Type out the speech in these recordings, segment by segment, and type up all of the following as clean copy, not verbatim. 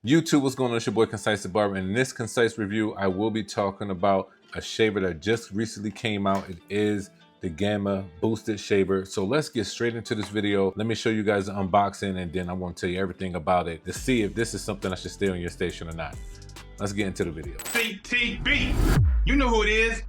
YouTube, what's going on? It's your boy ConcisetheBarber. In this concise review, I will be talking about a shaver that just recently came out. It is the Gamma Boosted Shaver. So let's get straight into this video. Let me show you guys the unboxing, and then I want to tell you everything about it to see if this is something I should stay on your station or not. Let's get into the video. CTB, you know who it is.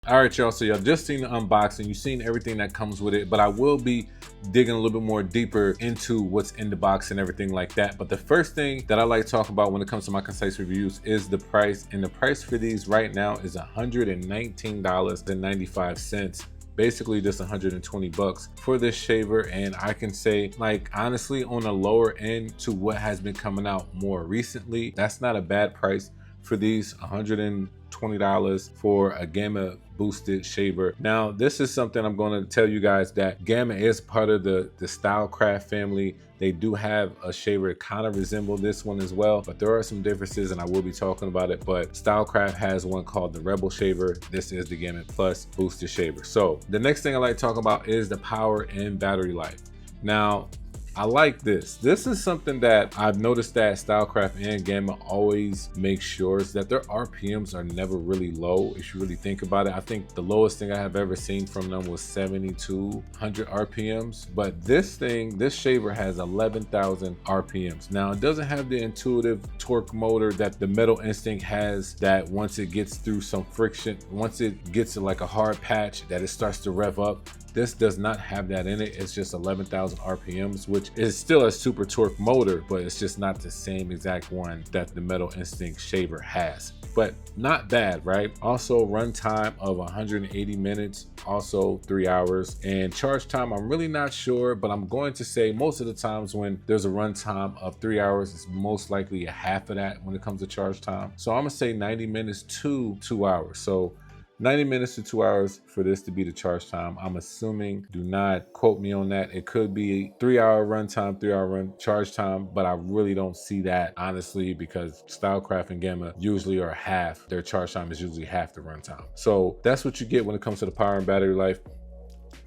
All right, y'all, so y'all just seen the unboxing, you've seen everything that comes with it, but I will be digging a little bit more deeper into what's in the box and everything like that. But the first thing that I like to talk about when it comes to my concise reviews is the price. And the price for these right now is $119.95. Basically just 120 bucks for this shaver. And I can say, like, honestly, on the lower end to what has been coming out more recently, that's not a bad price for these. $120 for a Gamma Boosted shaver. Now, this is something I'm going to tell you guys, that Gamma is part of the Stylecraft family. They do have a shaver that kind of resemble this one as well, but there are some differences and I will be talking about it. But Stylecraft has one called the Rebel shaver. This is the Gamma Plus Boosted shaver. So the next thing I like to talk about is the power and battery life. Now, I like this. This is something that I've noticed that Stylecraft and Gamma always make sure is that their RPMs are never really low. If you really think about it, I think the lowest thing I have ever seen from them was 7,200 RPMs. But this shaver has 11,000 RPMs. Now, it doesn't have the intuitive torque motor that the Metal Instinct has, that once it gets through some friction, once it gets to like a hard patch, that it starts to rev up. This does not have that in it. It's just 11,000 RPMs, which is still a super torque motor, but it's just not the same exact one that the Metal Instinct shaver has. But not bad, right? Also, runtime of 180 minutes, also 3 hours. And charge time, I'm really not sure, but I'm going to say most of the times when there's a runtime of 3 hours, it's most likely a half of that when it comes to charge time. So I'm gonna say 90 minutes to 2 hours. So 90 minutes to 2 hours for this to be the charge time. I'm assuming, do not quote me on that. It could be 3 hour runtime, 3 hour charge time, but I really don't see that, honestly, because Stylecraft and Gamma usually are half. Their charge time is usually half the runtime. So that's what you get when it comes to the power and battery life.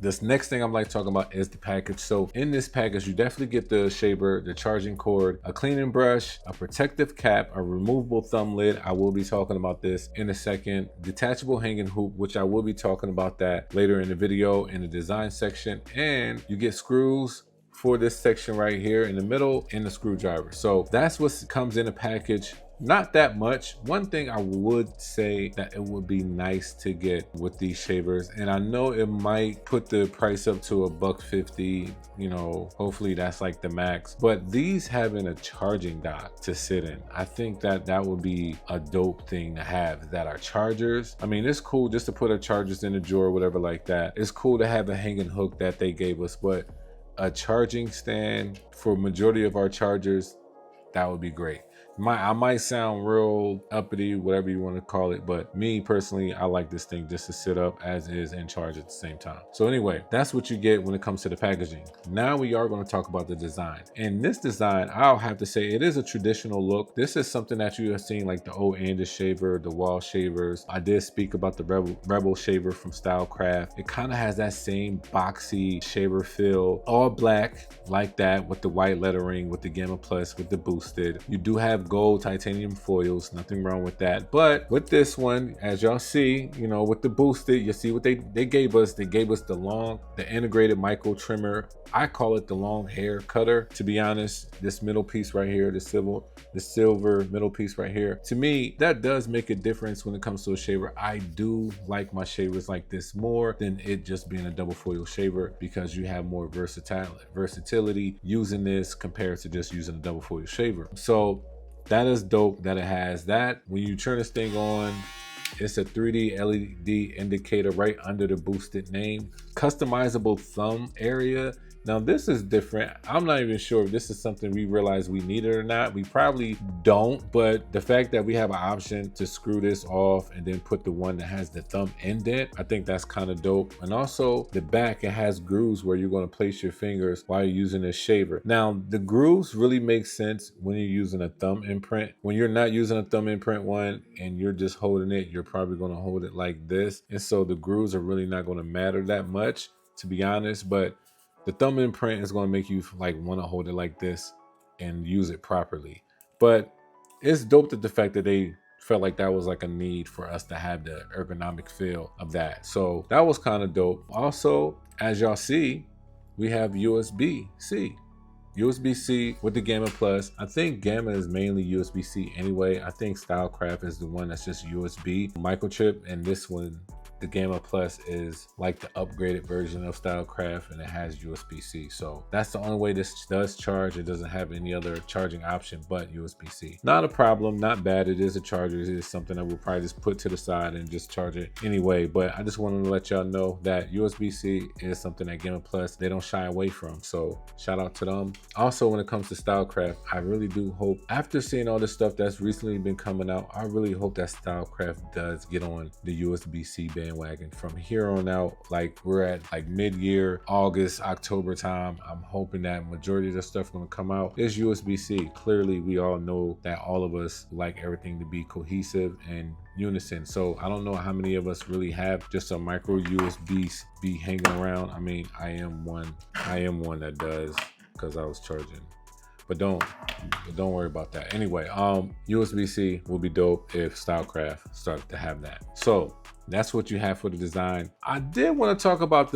This next thing I'm like talking about is the package. So in this package, you definitely get the shaver, the charging cord, a cleaning brush, a protective cap, a removable thumb lid. I will be talking about this in a second. Detachable hanging hoop, which I will be talking about that later in the video in the design section. And you get screws for this section right here in the middle and the screwdriver. So that's what comes in a package. Not that much. One thing I would say that it would be nice to get with these shavers, and I know it might put the price up to $150, you know, hopefully that's like the max, but these having a charging dock to sit in, I think that that would be a dope thing to have, that our chargers, I mean, it's cool just to put our chargers in a drawer or whatever like that. It's cool to have a hanging hook that they gave us, but a charging stand for majority of our chargers, that would be great. I might sound real uppity, whatever you want to call it, but me personally, I like this thing just to sit up as is and charge at the same time. So anyway, that's what you get when it comes to the packaging. Now we are going to talk about the design. And this design, I'll have to say, it is a traditional look. This is something that you have seen, like the old Andis shaver, the wall shavers. I did speak about the Rebel shaver from Stylecraft. It kind of has that same boxy shaver feel, all black like that, with the white lettering, with the Gamma Plus, with the boot boosted. You do have gold titanium foils, nothing wrong with that. But with this one, as y'all see, you know, with the boosted, you see what they gave us. They gave us the integrated micro trimmer. I call it the long hair cutter, to be honest. This middle piece right here, the silver middle piece right here, to me, that does make a difference when it comes to a shaver. I do like my shavers like this more than it just being a double foil shaver, because you have more versatility using this compared to just using a double foil shaver. So that is dope that it has that. When you turn this thing on, it's a 3D LED indicator right under the boosted name. Customizable thumb area. Now this is different. I'm not even sure if this is something we realize we need it or not. We probably don't, but the fact that we have an option to screw this off and then put the one that has the thumb indent, I think that's kind of dope. And also the back, it has grooves where you're going to place your fingers while you're using a shaver. Now the grooves really make sense when you're using a thumb imprint. When you're not using a thumb imprint one and you're just holding it, you're probably going to hold it like this. And so the grooves are really not going to matter that much, to be honest, but the thumb imprint is going to make you like want to hold it like this and use it properly. But it's dope that the fact that they felt like that was like a need for us to have the ergonomic feel of that. So that was kind of dope. Also, as y'all see, we have USB-C. USB-C with the Gamma Plus. I think Gamma is mainly USB-C anyway. I think Stylecraft is the one that's just USB microchip, and this one, the Gamma Plus, is like the upgraded version of Stylecraft, and it has USB-C. So that's the only way this does charge. It doesn't have any other charging option but USB-C. Not a problem, not bad. It is a charger. It is something that we'll probably just put to the side and just charge it anyway. But I just wanted to let y'all know that USB-C is something that Gamma Plus, they don't shy away from. So shout out to them. Also, when it comes to Stylecraft, I really do hope, after seeing all this stuff that's recently been coming out, I really hope that Stylecraft does get on the USB-C bandwagon from here on out. Like, we're at like mid-year, August, October time. I'm hoping that majority of the stuff going to come out is USB-C. Clearly, we all know that all of us like everything to be cohesive and unison. So I don't know how many of us really have just a micro USB be hanging around. I mean, I am one that does, because I was charging. But don't worry about that. Anyway, USB-C will be dope if Stylecraft started to have that. So that's what you have for the design. I did want to talk about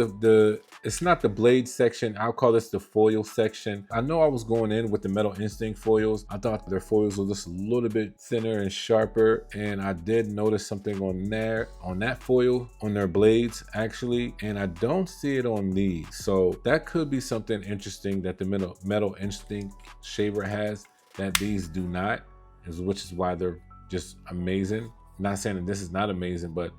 it's not the blade section. I'll call this the foil section. I know I was going in with the Metal Instinct foils. I thought their foils were just a little bit thinner and sharper. And I did notice something on that foil, on their blades actually. And I don't see it on these. So that could be something interesting that the Metal Instinct shaver has that these do not, which is why they're just amazing. I'm not saying that this is not amazing, but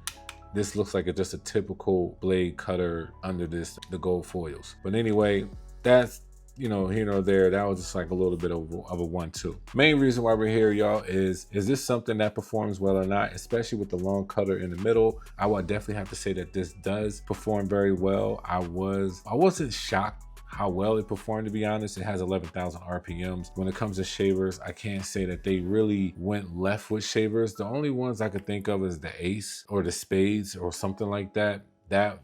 this looks like it's just a typical blade cutter under the gold foils. But anyway, that's, you know, here nor there. That was just like a little bit of a 1-2. Main reason why we're here, y'all, is this something that performs well or not, especially with the long cutter in the middle? I would definitely have to say that this does perform very well. I wasn't shocked how well it performed, to be honest. It has 11,000 RPMs. When it comes to shavers, I can't say that they really went left with shavers. The only ones I could think of is the Ace or the Spades or something like that.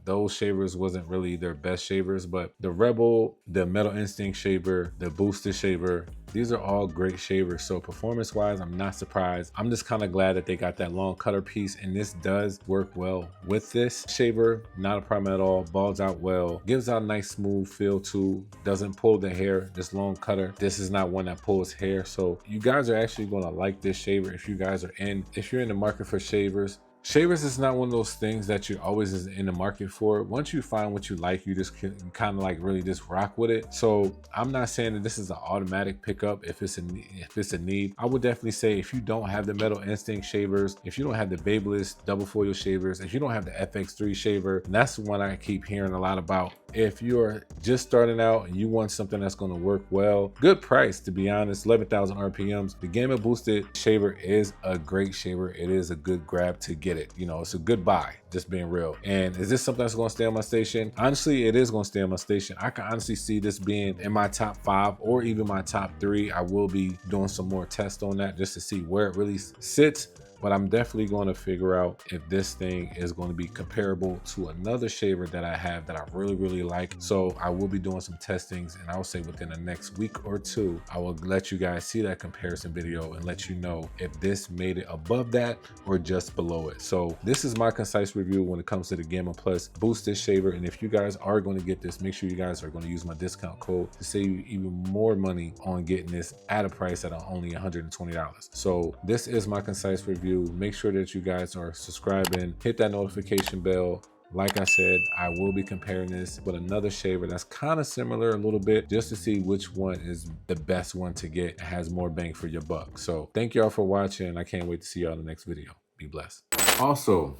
Those shavers wasn't really their best shavers, but the Rebel, the Metal Instinct shaver, the Boosted shaver, these are all great shavers. So performance wise, I'm not surprised. I'm just kind of glad that they got that long cutter piece, and this does work well with this shaver. Not a problem at all. Balls out well, gives out a nice smooth feel too, doesn't pull the hair. This long cutter, this is not one that pulls hair. So you guys are actually going to like this shaver if you're in the market for shavers. Shavers is not one of those things that you're always in the market for. Once you find what you like, you just kind of like really just rock with it. So I'm not saying that this is an automatic pickup if it's a need. I would definitely say if you don't have the Metal Instinct shavers, if you don't have the Babyliss double foil shavers, if you don't have the FX3 shaver, and that's the one I keep hearing a lot about. If you're just starting out and you want something that's going to work well, good price, to be honest, 11,000 RPMs. The Gamma Boosted shaver is a great shaver. It is a good grab to get it. You know, it's a good buy, just being real. And is this something that's going to stay on my station? Honestly, it is going to stay on my station. I can honestly see this being in my top 5 or even my top 3. I will be doing some more tests on that just to see where it really sits. but I'm definitely going to figure out if this thing is going to be comparable to another shaver that I have that I really like. So I will be doing some testings, and I'll say within the next week or two, I will let you guys see that comparison video and let you know if this made it above that or just below it. So this is my concise review when it comes to the Gamma Plus boosted shaver. And if you guys are going to get this, make sure you guys are going to use my discount code to save you even more money on getting this at a price at only $120. So this is my concise review. Make sure that you guys are subscribing, hit that notification bell. Like I said, I will be comparing this with another shaver that's kind of similar a little bit, just to see which one is the best one to get and has more bang for your buck. So thank y'all for watching. I can't wait to see y'all in the next video. Be blessed. Also,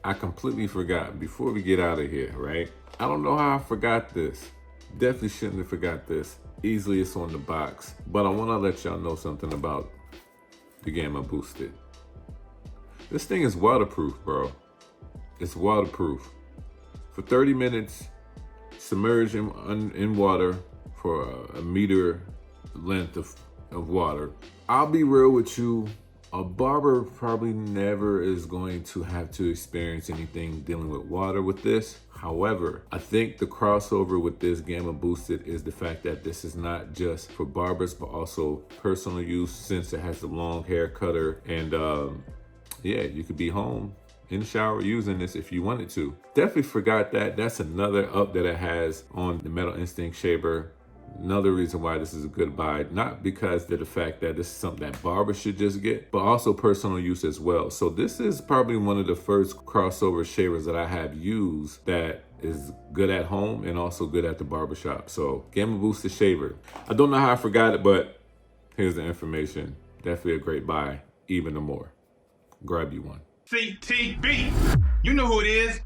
I completely forgot before we get out of here, right? I don't know how I forgot this. Definitely shouldn't have forgot this. Easily it's on the box, but I want to let y'all know something about the Gamma Boosted. This thing is waterproof, bro. It's waterproof. For 30 minutes, submerge in water for a meter length of water. I'll be real with you. A barber probably never is going to have to experience anything dealing with water with this. However, I think the crossover with this Gamma Boosted is the fact that this is not just for barbers, but also personal use, since it has the long hair cutter. And yeah, you could be home in the shower using this if you wanted to. Definitely forgot that. That's another up that it has on the Metal Instinct shaver. Another reason why this is a good buy, not because of the fact that this is something that barbers should just get, but also personal use as well. So this is probably one of the first crossover shavers that I have used that is good at home and also good at the barbershop. So Gamma Boosted shaver. I don't know how I forgot it, but here's the information. Definitely a great buy, even more. Grab you one. CTB. You know who it is.